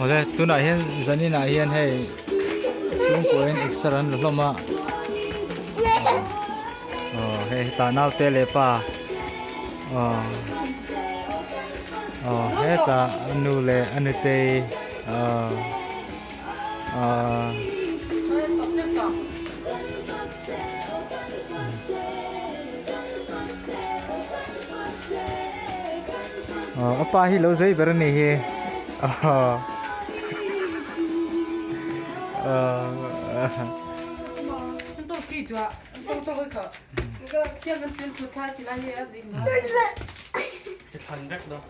ole tu na hian zani na hian hei chung point extra lo hloma hei ta nau te le pa he ta anu le anu te apa hi lo zai ber ni hi 또 뒤도 또 거기가 이거 기억은 좀 좋다 지나해야 돼. Thành rất đâu.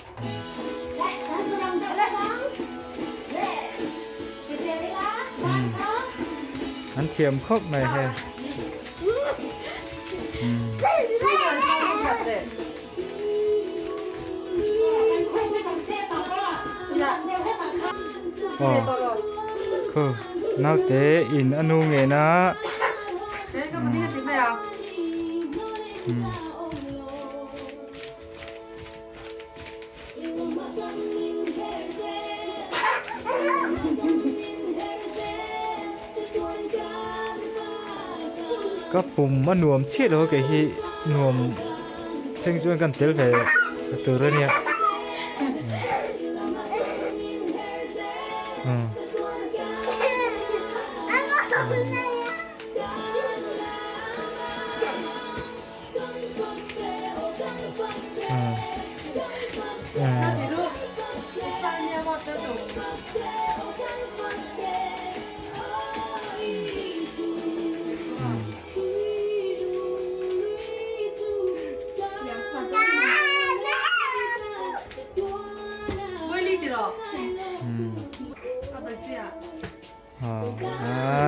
anh thiềm khóc này he khờ nào thế in anu nghe naก็ปุ่มมันหน่วมเชี่ยเลยcái hi หน่วมเส้นช่วยกันเตลvề từ đó nè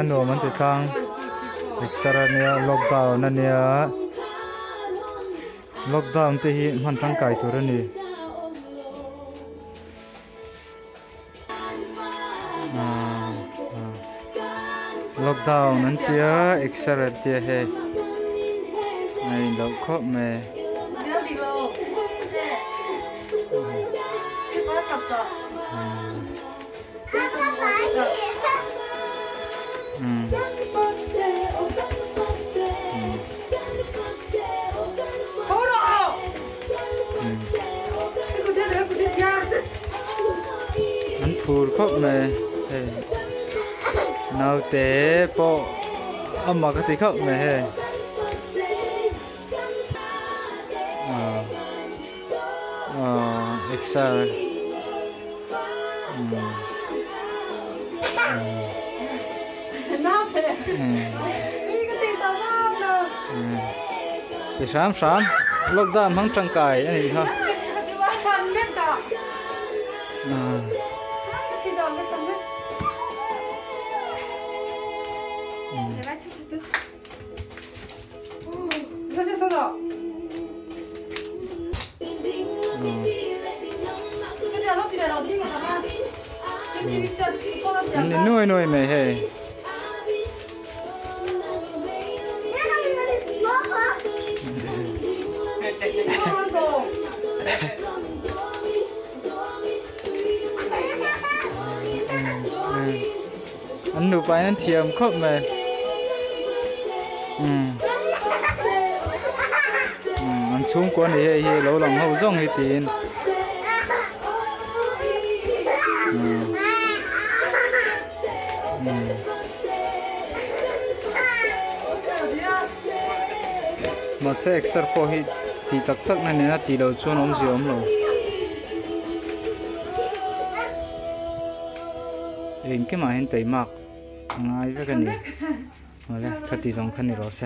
nổมันติดตั้งเอกสารเนี่ยล็อกดาวน์นั่นเนี่ยล็อกดาวน์ที่มันตั้งไกลตัวนี้ล็อกดาวน์นั่นเดียเอกสารเดียเฮไอ้ล็อกข้อแม่อันพูดครบเลยนาวเตะปอเอามากระติครบเลยเอ็กซ์ที่สามล็อกดาวน์ทั้งจังไก่อันนี้ครับอันนี้น้อยไม่เฮ้อันดูไปนั่นเทียมครบเลยมันชุ่มกว่านี้เฮ้เราลองเอาซ่องให้ตีนมาเสกเซอร์พอฮิตีตักนั่นเนี่ยตีเราชวนอมสิอมเราเองก็มาเห็นใจมากง่ายไปกันนี่มาเลยขัดตีสองคันนี่รอเส